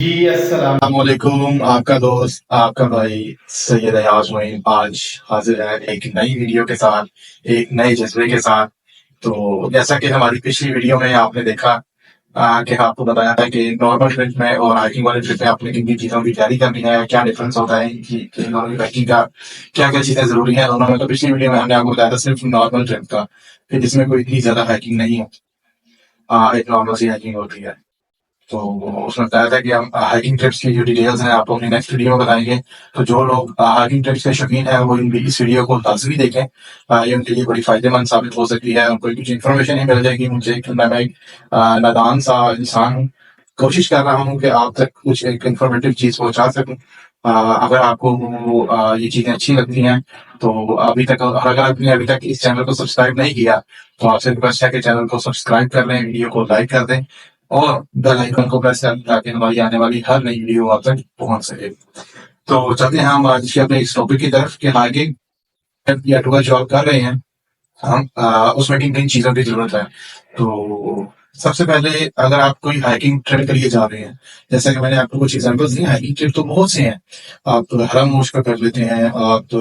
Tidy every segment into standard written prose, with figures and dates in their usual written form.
जी अस्सलाम वालेकुम। आपका दोस्त आपका भाई सैयद अयाज मोइन आज हाजिर है एक नई वीडियो के साथ, एक नए जज्बे के साथ। तो जैसा कि हमारी पिछली वीडियो में आपने देखा कि आपको बताया था कि नॉर्मल ट्रिप में और हाइकिंग वाले ट्रिप में आपने किन किन चीज़ों की तैयारी करनी है, क्या डिफरेंस होता है इनकी, कि नॉर्मल हाइकिंग का क्या क्या चीज़ें ज़रूरी हैं दोनों में। तो पिछली वीडियो में हमने आपको बताया था सिर्फ नॉर्मल ट्रिप का, कि जिसमें कोई इतनी ज़्यादा हाइकिंग नहीं है, एक नॉर्मल सी हाइकिंग होती है। तो उसमें बताया था कि हम हाइकिंग ट्रिप्स की जो डिटेल्स हैं आपको अपनी नेक्स्ट वीडियो में बताएंगे। तो जो लोग हाइकिंग ट्रिप्स के शौकीन हैं वो इस वीडियो को लाजमी देखें। ये उनके लिए बड़ी फायदेमंद साबित हो सकती है, उनको कुछ इन्फॉर्मेशन ही मिल जाएगी। मुझे मैं एक नादान सा इंसान हूँ, कोशिश कर रहा हूँ कि आप तक कुछ एक इन्फॉर्मेटिव चीज पहुंचा सकूं। अगर आपको ये चीजें अच्छी लगती हैं तो अगर आपने अभी तक इस चैनल को सब्सक्राइब नहीं किया तो आपसे रिक्वेस्ट है कि चैनल को सब्सक्राइब कर लें, वीडियो को लाइक कर दें और बेल आइकन को प्रेस कर ताकि हमारी आने वाली हर नई वीडियो आप तक पहुंच सके। तो चलते हैं हम आज के अपने इस टॉपिक की तरफ कि हाइकिंग या टूर जॉब कर रहे हैं हम, उसमें किन किन चीजों की जरूरत है। तो सबसे पहले अगर आप कोई हाइकिंग ट्रिप के लिए जा रहे हैं, जैसे कि मैंने आपको कुछ एग्जांपल्स दिए, हाइकिंग ट्रिप तो बहुत से हैं। आप हरमोश का कर लेते हैं, आप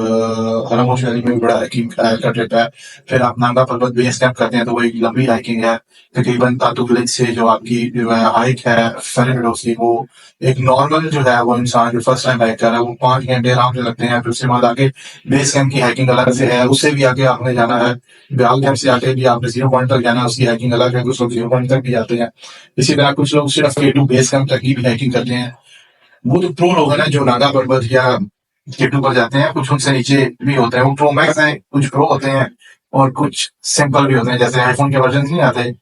हरमोश वैली में भी बड़ा हाइकिंग का ट्रिप है। फिर आप नांगा पर्वत बेस कैंप करते हैं तो वो एक लंबी हाइकिंग है, तकरीबन तातू विलेज से जो आपकी जो है हाइक है फेरी मेडोज की, वो एक नॉर्मल जो है वो इंसान जो फर्स्ट टाइम हाइक कर रहा है वो 5 घंटे आराम से लगते हैं। फिर उसके बाद आगे बेस कैंप की हाइकिंग अलग से है, उससे भी आगे आपने जाना है। ब्याल कैंप से आके भी आपने 0 पॉइंट तक जाना है, उसकी हाइकिंग अलग है, कुछ लोग 0 पॉइंट तक भी जाते हैं। इसी तरह कुछ लोग सिर्फ K2 बेस कैंप तक ही भी हाइकिंग करते हैं। वो तो प्रो लोग हैं ना जो नागा पर्वत या K2 पर जाते हैं, कुछ उनसे नीचे भी होते हैं, वो प्रो मैक्स हैं, कुछ प्रो होते हैं और कुछ सिंपल भी होते हैं। जैसे आईफोन के वर्जन नहीं आते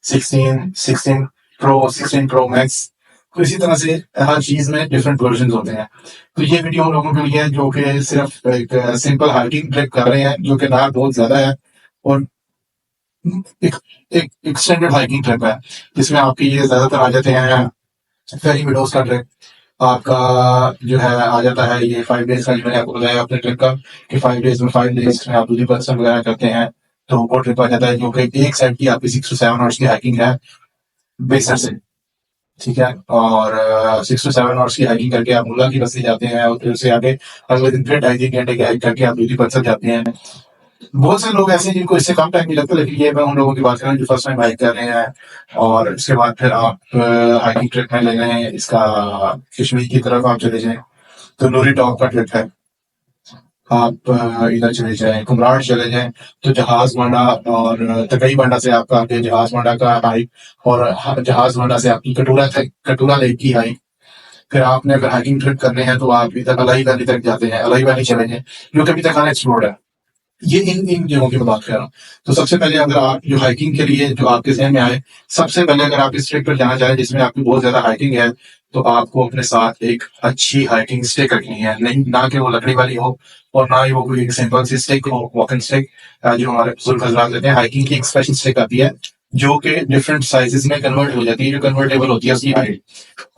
16 प्रो 16 प्रो मैक्स, तो इसी तरह से हर चीज में डिफरेंट वर्जन होते हैं। तो ये वीडियो उन लोगों के लिए है जो कि सिर्फ एक सिंपल हाइकिंग ट्रिप कर रहे हैं, जो कि ना बहुत ज्यादा है और एक एक एक्सटेंडेड हाइकिंग ट्रिप है, जिसमें आपकी ये ज्यादातर आ जाते हैं फेरी विडोज का ट्रिप। आपका जो है आ जाता है ये 5 डेज का, जो मैंने आपको बताया अपने ट्रिप का कि 5 डेज में 5 डेज में आप दूरी पर्सन वगैरह करते हैं। तो वो ट्रिप आ जाता है जो कि एक साइड की आपकी 6 to 7 आवर्स की हाइकिंग है बेसर से, ठीक है। और 6 to 7 आवर्स की हाइकिंग करके आप मुल्ला की बस्ती जाते हैं और फिर उससे आगे अगले दिन फिर 2.5-3 घंटे की हाइक करके आप दूरी पर्सन जाते हैं। बहुत से लोग ऐसे हैं जिनको इससे कम टाइम नहीं लगता, लेकिन ये मैं उन लोगों की बात कर रहा हूँ जो फर्स्ट टाइम हाइक कर रहे हैं और इसके बाद फिर आप हाइकिंग ट्रिप में ले गए हैं इसका, कश्मीर की तरफ आप चले जाएं तो नूरी टॉप का ट्रिप है। आप इधर चले जाएं, कुमरान चले जाएं तो जहाज बांडा और तकई बांडा से आपका आगे जहाज बांडा का हाइक, और जहाज बांडा से आपकी कटूरा लेक की हाइक। फिर आपने अगर हाइकिंग ट्रिप करने हैं तो आप इधर अलाई वैली तक जाते हैं, अलाई वैली चले जाएं जो कभी तक अनएक्सप्लोर्ड है। ये इन इन जगहों की मैं बात कर रहा हूँ। तो सबसे पहले अगर आप जो हाइकिंग के लिए जो आपके जहन में आए, सबसे पहले अगर आप इस ट्रिप पर जाना चाहें जिसमें आपकी बहुत ज्यादा हाइकिंग है, तो आपको अपने साथ एक अच्छी हाइकिंग स्टिक रखनी है। नहीं, ना कि वो लकड़ी वाली हो और ना ही वो कोई एक सिंपल सी स्टिक हो, वॉकिंग स्टिक। जो हमारे बुजुर्ग हजरात लेते हैं, हाइकिंग की एक स्पेशल स्टिक आती है जो कि डिफरेंट साइजेस में कन्वर्ट हो जाती है, जो कन्वर्टेबल होती है उसकी हाइट,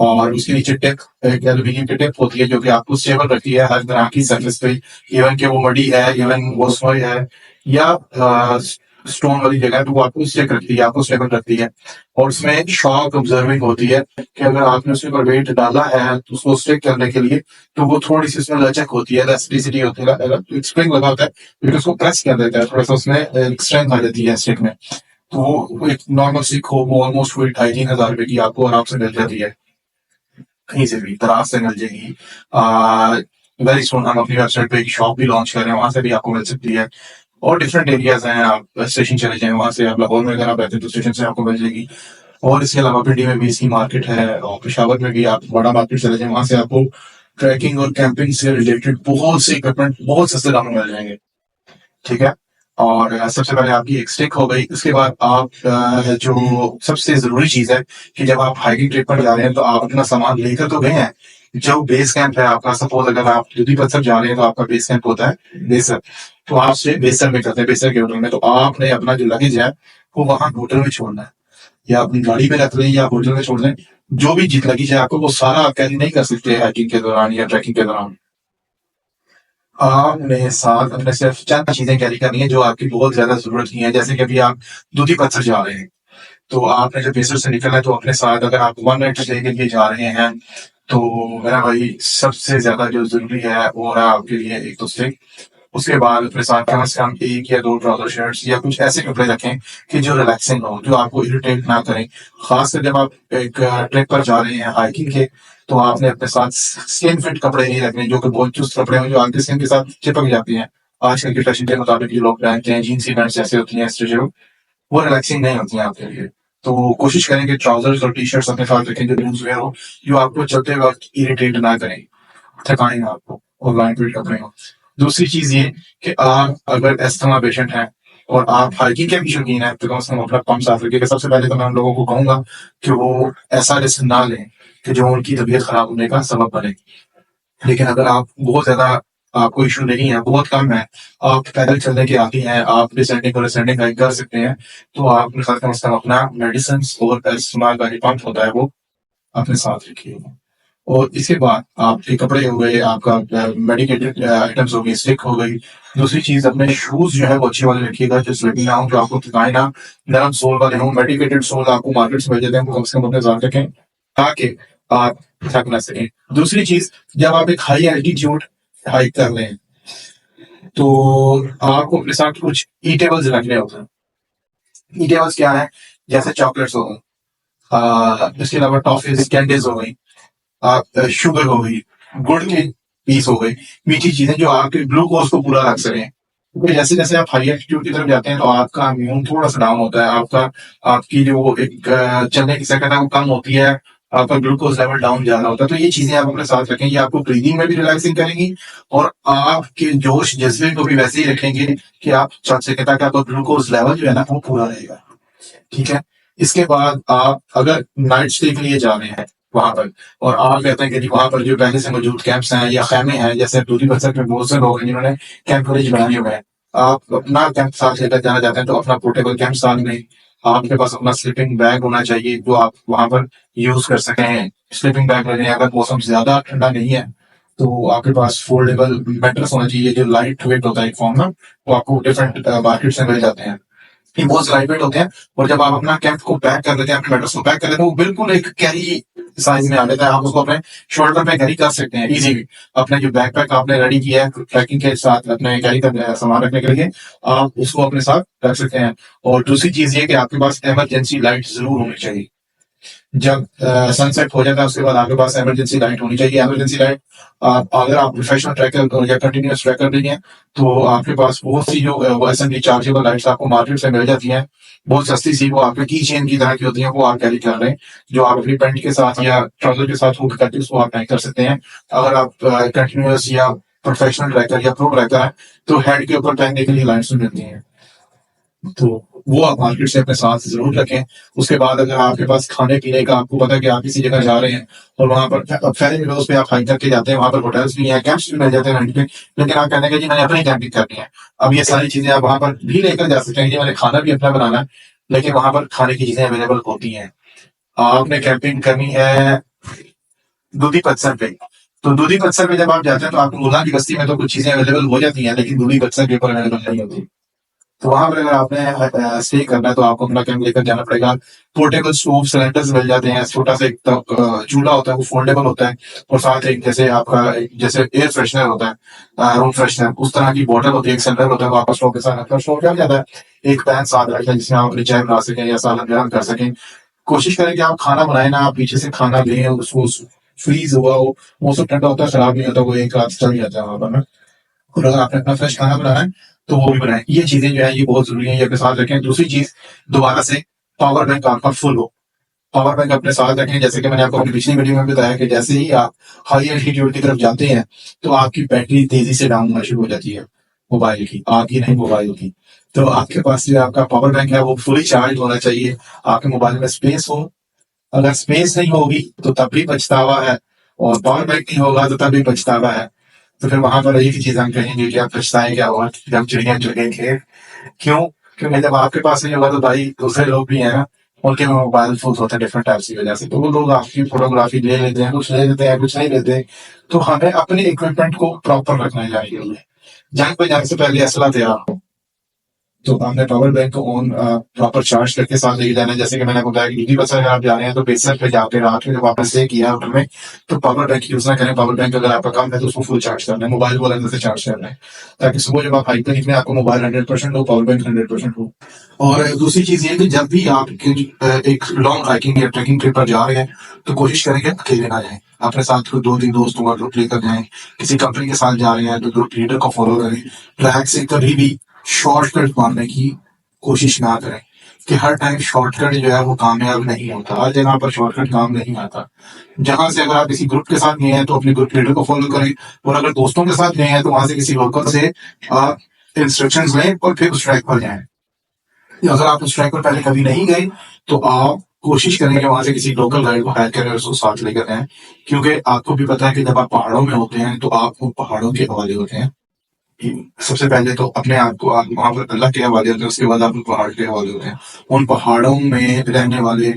और उसके नीचे टिप, एक एल्यूमिनियम की टिप होती है जो कि आपको स्टेबल रखती है हर तरह की सर्फेस पे। इवन कि वो मडी है, इवन वो सॉइल है या स्टोन वाली जगह है, तो वो आपको स्टेक रखती है, आपको स्टेबल रखती है। और उसमें शॉक ऑब्जर्विंग होती है कि अगर आपने उसके ऊपर वेट डाला है तो उसको स्टेक करने के लिए, तो वो थोड़ी सी उसमें लचक होती है, इलास्टिसिटी होती है, स्प्रिंग लगा होता है, फिर उसको प्रेस कर देता है, थोड़ा सा उसमें स्ट्रेंथ आ जाती है स्टिक में। तो वो एक नॉर्मल स्टिक हो वो ऑलमोस्ट कोई 2,500 रुपए की आपको आराम से मिल जाती है, कहीं से भी दराज से मिल जाएगी। वेरी सुन हम अपनी वेबसाइट पे एक शॉप भी लॉन्च कर रहे हैं, वहां से भी आपको मिल सकती है। और डिफरेंट एरियाज हैं, आप स्टेशन चले जाएं, वहां से आप लाहौर में अगर आप रहते हैं तो स्टेशन से आपको मिल जाएगी। और इसके अलावा पिंडी में भी इसकी मार्केट है, और पेशावर में भी आप बड़ा मार्केट चले जाएं, वहां से आपको ट्रैकिंग और कैंपिंग से रिलेटेड बहुत से इक्विपमेंट बहुत सस्ते दामों में मिल जाएंगे, ठीक है। और सबसे पहले आपकी एक स्टिक हो गई। उसके बाद आप जो सबसे जरूरी चीज है कि जब आप हाइकिंग ट्रिप पर जा रहे हैं तो आप अपना सामान लेकर तो गए हैं। जो बेस कैंप है आपका, सपोज अगर आप दूधी पत्थर जा रहे हैं तो आपका बेस कैंप होता है बेसर, तो आप से बेसर में करते हैं, बेसर के होटल में। तो आपने अपना जो लगेज है वो वहां होटल में छोड़ना है, या अपनी गाड़ी में रख लें या होटल में छोड़ दें। जो भी जित लगेज है आपको वो सारा आप कैरी नहीं कर सकते हाइकिंग के दौरान या ट्रैकिंग के दौरान। आपने साथ अपने सिर्फ चंद चीजें कैरी करनी है जो आपकी बहुत ज्यादा जरूरत की है। जैसे कि अभी आप दूधी पत्थर जा रहे हैं तो आपने जब बेसर से निकलना है तो अपने साथ अगर आप 1 नाइट स्टे के लिए जा रहे हैं, तो मेरा भाई सबसे ज़्यादा जो ज़रूरी है वो है आपके लिए एक तो स्टिक। उसके बाद अपने साथ कम से कम 1 या 2 ट्राउज़र शर्ट्स या कुछ ऐसे कपड़े रखें कि जो रिलैक्सिंग हो, जो आपको इरिटेट ना करें। ख़ासकर जब आप एक ट्रिप पर जा रहे हैं हाइकिंग के, तो आपने अपने साथ स्किन फिट कपड़े नहीं रखने, जो कि बहुत चुस्त कपड़े हों, जो आपकी स्किन के साथ चिपक जाती हैं। आजकल के फैशन के मुताबिक जो लोग पहनते हैं, जीन्स पैंट्स जैसे होती हैं स्ट्रेचेबल, वो रिलैक्सिंग नहीं होती हैं आपके लिए। तो कोशिश करें कि ट्राउज़र्स और टी-शर्ट्स अपने साथ रखें जो लूज़ वेयर हो, जो आपको चलते वक़्त इरिटेट ना करें, थकाएँ ना आपको, और लाइट वेट कपड़े हों। दूसरी चीज़ ये कि आप अगर अस्थमा पेशेंट हैं और आप हाइकिंग के भी शौकीन हैं, तो कम से कम अपना पंप साथ रखिएगा। सबसे पहले तो मैं उन लोगों को कहूँगा कि वो ऐसा रिस्क ना लें कि जो उनकी तबीयत खराब होने का सबब बने। लेकिन अगर आप बहुत ज़्यादा आपको इश्यू नहीं है, बहुत कम है, आप पैदल चलने के आदी हैं, आप डिसेंडिंग और असेंडिंग हाइक कर सकते हैं, तो आप अपने साथ कम से कम अपना मेडिसिन्स और अस्थमा का जो पंप होता है वो अपने साथ रखिएगा। और इसके बाद आपके कपड़े हो गए, आपका मेडिकेटेड आइटम्स हो गई, स्टिक हो गई। दूसरी चीज़ अपने शूज़ जो है वो अच्छे वाले रखिएगा, जो स्लिपिंग ना हो, जो आपको थकाए ना, नरम सोल वाले हों। मेडिकेटेड सोल आपको मार्केट से मिल जाते हैं, वो कम से कम अपने साथ रखें, ताकि आप थक ना सकें। दूसरी चीज़, जब आप एक हाई एल्टीट्यूड हाइक कर रहे हैं, तो आपको अपने साथ कुछ ईटेबल्स रखने होते हैं। ईटेबल्स क्या है? जैसे चॉकलेट्स हो गई, इसके अलावा टॉफीज़, कैंडीज़ हो गई, शुगर हो गई, गुड़ के पीस हो गए, मीठी चीजें जो आपके ग्लूकोज को पूरा रख सकें। क्योंकि जैसे जैसे आप हाई एल्टीट्यूड की तरफ जाते हैं तो आपका इम्यून थोड़ा सा डाउन होता है, आपका आपकी जो एक चलने की सेकंड है वो कम होती है, आपका ग्लूकोज लेवल डाउन ज्यादा होता है। तो ये चीजें आप अपने साथ रखें, ये आपको ब्रीदिंग में भी रिलैक्सिंग करेंगी और आपके जोश जज्बे को भी वैसे ही रखेंगे कि आप चल सके, ताकि आपका ग्लूकोज लेवल जो है ना वो पूरा रहेगा। ठीक है। इसके बाद आप अगर नाइट स्टे के लिए जा रहे हैं वहां पर, और आप कहते हैं कि जी वहां पर जो पहले से मौजूद कैंप्स हैं या खेमे हैं, जैसे दूरी बसर में बहुत से लोग हैं जिन्होंने कैंप विलेज बनाए हुए हैं, आप अपना कैंप साथ लेकर जाना चाहते हैं तो अपना पोर्टेबल कैंप साथ में, आपके पास अपना स्लीपिंग बैग होना चाहिए जो आप वहां पर यूज कर सकें। स्लीपिंग बैग लेने, अगर मौसम ज्यादा ठंडा नहीं है तो आपके पास फोल्डेबल मैट्रेस होना चाहिए जो लाइट वेट होता है एक फॉर्म में, वो आपको डिफरेंट मार्केट से मिल जाते हैं। ये बहुत लाइट वेट होते हैं, और जब आप अपना कैंप को पैक कर लेते हैं, अपने मैटर्स को पैक कर लेते हैं, वो बिल्कुल एक कैरी साइज में आ जाता है। आप उसको अपने शोल्डर पे कैरी कर सकते हैं इजीली। अपने जो बैकपैक आपने रेडी किया है ट्रैकिंग के साथ अपने कैरी कर सामान रखने के लिए, आप उसको अपने साथ रख सकते हैं। और दूसरी चीज ये कि आपके पास इमरजेंसी लाइट जरूर होनी चाहिए। जब सनसेट हो जाता है उसके बाद आपके पास इमरजेंसी लाइट होनी चाहिए। इमरजेंसी लाइट, अगर आप प्रोफेशनल ट्रैकर या कंटिन्यूअस ट्रैकर नहीं है तो आपके पास बहुत सी जो वो एस एम रिचार्जेबल लाइट्स आपको मार्केट से मिल जाती हैं, बहुत सस्ती सी, वो आपके की चेन की तरह की होती हैं, वो आप कैरी कर रहे हैं, जो आप अपनी पेंट के साथ या ट्राउजर के साथ हुक करके उसको आप टाई कर सकते हैं। अगर आप कंटिन्यूअस या प्रोफेशनल ट्रैकर या प्रो ट्रैकर है तो हेड के ऊपर पहनने के लिए लाइट्स मिलती हैं, तो वो आप मार्केट से अपने साथ जरूर रखें। उसके बाद अगर आपके पास खाने पीने का, आपको पता है कि आप किसी जगह जा रहे हैं और वहां पर फैली विंडोज पे आप हाइक करके जाते हैं, वहां पर होटल्स भी हैं, कैंप्स भी मिल जाते हैं रेंट पे, लेकिन आप कहते हैं कि जी मैंने अपनी कैंपिंग करनी है। अब ये सारी चीजें आप वहां पर भी लेकर जा सकते हैं कि मैंने खाना भी अपना बनाना है, लेकिन वहां पर खाने की चीजें अवेलेबल होती हैं। आपने कैंपिंग करनी है दूधी पत्थर पे, तो दूधी पत्थर पे जब आप जाते हैं तो आपको मुल्ला की बस्ती में तो कुछ चीजें अवेलेबल हो जाती हैं, लेकिन दूधी पत्थर के ऊपर अवेलेबल नहीं होती। तो वहां पर अगर आपने स्टे करना है तो आपको अपना कैंप लेकर जाना पड़ेगा। पोर्टेबल स्टोव सिलेंडर्स मिल जाते हैं, छोटा सा एक चूल्हा होता है, वो फोल्डेबल होता है, और साथ एक जैसे आपका जैसे एयर फ्रेशनर होता है, रूम फ्रेशनर, उस तरह की बॉटल होती है, एक सिलेंडर होता है, वो आपका स्टोव के साथ रखकर स्टोव क्या जाता है। एक पैन साथ रखें जिसमें आप अपनी चाय बना सकें या सालन गर्म कर सकें। कोशिश करें कि आप खाना बनाए ना, आप पीछे से खाना लें, उसको फ्रीज हुआ हो, मौसम ठंडा होता है, खराब नहीं होता, वो एक रात चल जाता है वहां पर ना। और अगर आपने अपना फ्रेश खाना बनाना है तो वो भी बनाएं। ये चीजें जो है ये बहुत जरूरी है, ये अपने साथ रखें। दूसरी चीज, दोबारा से पावर बैंक आपका फुल हो, पावर बैंक अपने साथ रखें। जैसे कि मैंने आपको अपनी पिछली वीडियो में बताया कि जैसे ही आप हाई एल्टीट्यूड की तरफ जाते हैं तो आपकी बैटरी तेजी से डाउन होना शुरू हो जाती है, मोबाइल की, आपकी नहीं मोबाइल की। तो आपके पास जो आपका पावर बैंक है वो फुली चार्ज होना चाहिए, आपके मोबाइल में स्पेस हो। अगर स्पेस नहीं होगी तो तब भी पछतावा है, और पावर बैंक नहीं होगा तो तब भी पछतावा है। तो फिर वहां पर एक ही चीज हम कहेंगे कि आप पछताए क्या हुआ जब चिड़िया चुग गई खेत। क्यों? क्योंकि जब आपके पास नहीं होगा तो भाई दूसरे लोग भी हैं ना, उनके मोबाइल फोन होते हैं डिफरेंट टाइप्स की वजह से, तो वो लोग आपकी फोटोग्राफी ले लेते हैं, कुछ ले लेते हैं कुछ नहीं लेते। तो हमें अपने इक्विपमेंट को प्रॉपर रखना चाहिए। जंग पे जाने से पहले असला तैयार हो। तो आपने पावर बैंक को ऑन प्रॉपर चार्ज करके साथ लेके जाना है। जैसे कि मैंने आपको बताया कि डीपी बस अगर आप जा रहे हैं तो बेसर पे जाके रात में जब आपने स्टे किया होटल में, तो पावर बैंक यूज ना करें। पावर बैंक अगर आपका कम है तो उसको फुल चार्ज करना है, मोबाइल को अलग से चार्ज करना है, ताकि सुबह जब आप हाइक पे निकले आपको मोबाइल 100% हो, पावर बैंक 100% हो। और दूसरी चीज ये है कि जब भी आप एक लॉन्ग हाइकिंग या ट्रैकिंग ट्रिप पर जा रहे हैं तो कोशिश करें कि अकेले ना जाएं, अपने साथ कोई 2-3 दोस्तों का ग्रुप लेकर जाएं। किसी कंपनी के साथ जा रहे हैं तो ग्रुप लीडर को फॉलो करें। ट्रैक से कभी भी शॉर्टकट मारने की कोशिश ना करें, कि हर टाइम शॉर्टकट जो है वो कामयाब नहीं होता, हर जगह पर शॉर्टकट काम नहीं आता। जहां से अगर आप किसी ग्रुप के साथ गए हैं तो अपने ग्रुप लीडर को फॉलो करें, और अगर दोस्तों के साथ गए हैं तो वहां से किसी लोकल से इंस्ट्रक्शंस लें और फिर उस ट्रैक पर जाएं। अगर आप उस ट्रैक पर पहले कभी नहीं गए तो आप कोशिश करें कि वहां से किसी लोकल गाइड को हायर करें और उसको साथ लेकर जाएं, क्योंकि आपको भी पता है कि जब आप पहाड़ों में होते हैं तो आप उन पहाड़ों के हवाले होते हैं। सबसे पहले तो अपने आप को आप वहां पर अल्लाह के हवाले होते हैं, उसके बाद आप उन पहाड़ के हवाले होते हैं। उन पहाड़ों में रहने वाले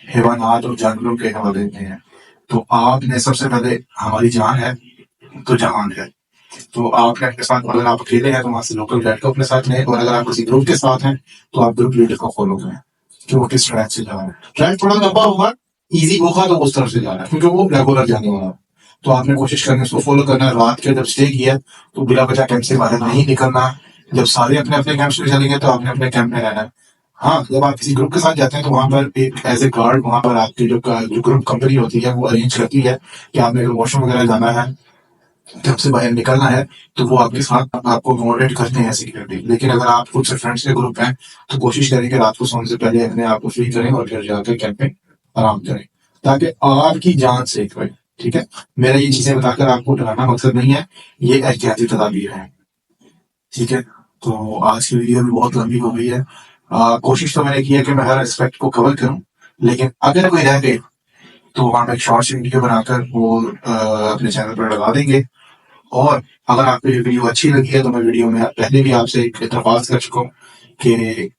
हैवानात और जानवरों के हवाले होते हैं। तो आपने सबसे पहले, हमारी जान है तो जहान है, तो आपने अपने साथ, अगर आप अकेले हैं तो वहां से लोकल गाइड को अपने साथ लें, और अगर आप किसी ग्रुप के साथ हैं तो आप ग्रुप लीडर को फॉलो करें कि वो किस ट्रैक से जा रहा है। ट्रैक थोड़ा लंबा होगा, इजी होगा तो उस तरफ से जा रहा है, क्योंकि वो रेगुलर जाने वाला है। तो आपने कोशिश करनी है उसको फॉलो करना है। रात के जब स्टे किया तो बिला वजह कैंप से बाहर नहीं निकलना। जब सारे अपने अपने कैंप पे चलेंगे तो आपने अपने कैंप में रहना है। हाँ, जब आप किसी ग्रुप के साथ जाते हैं तो वहां पर एक एज ए गार्ड वहां पर आपकी जो ग्रुप कंपनी होती है वो अरेंज करती है कि आपने अगर वॉशरूम वगैरह जाना है, घर से बाहर निकलना है, तो वो आपके साथ आपको अकोमोडेट करते हैं सिक्योरिटी। लेकिन अगर आप खुद से फ्रेंड्स के ग्रुप हैं तो कोशिश करें कि रात को सोने से पहले अपने आप को फ्री करें और फिर जाकर कैंप में आराम करें, ताकि आपकी जान सेफ रहे। ठीक है, मेरा ये चीजें बताकर आपको डराना मकसद नहीं है, ये एहतियाती तदाबीर है। ठीक है, तो आज की वीडियो भी बहुत लंबी हो गई है। कोशिश तो मैंने की है कि मैं हर एस्पेक्ट को कवर करूं, लेकिन अगर कोई रह गए तो वहां पे एक शॉर्ट वीडियो बनाकर वो अपने चैनल पर लगा देंगे। और अगर आपको ये वीडियो अच्छी लगी है तो मैं वीडियो में पहले भी आपसे एक दरख्वास्त कर चुका हूँ कि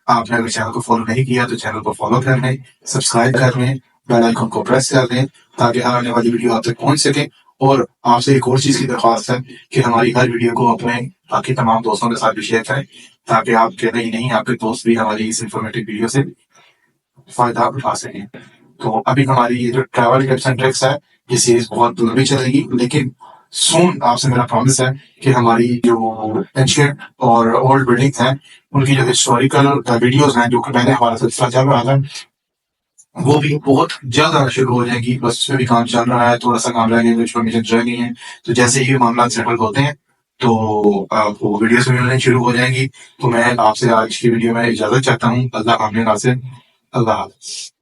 आपने अगर चैनल को फॉलो नहीं किया तो चैनल को फॉलो कर लें, सब्सक्राइब कर लें, बेल आइकन को प्रेस कर दें, ताकि हर आने वाली वीडियो आप तक पहुंच सके। और आपसे एक और चीज की दरख्वास्त है कि हमारी हर वीडियो को अपने बाकी तमाम दोस्तों के साथ भी शेयर करें, ताकि आपके नहीं आपके दोस्त भी हमारी इस इंफॉर्मेटिव वीडियो से फायदा उठा सकें। तो अभी हमारी ये जो ट्रैवल टिप्स एंड ट्रिक्स है ये सीरीज बहुत लंबी चलेगी, लेकिन सून आपसे मेरा प्रॉमिस है कि हमारी जो एंशिएंट और ओल्ड बिल्डिंग्स हैं उनकी जो हिस्टोरिकल वीडियोस हैं जो कि पहले हमारा सिलसिला चल रहा था वो भी बहुत जल्द आना शुरू हो जाएगी। बस उसमें भी काम चल रहा है, थोड़ा सा काम रह गया, कुछ परमिशन रह गई है। तो जैसे ही मामला सेटल होते हैं तो वो वीडियोस भी मिलनी शुरू हो जाएंगी। तो मैं आपसे आज की वीडियो में इजाजत चाहता हूँ। अल्लाह आमीन नासिर, अल्लाह हाफ़िज़।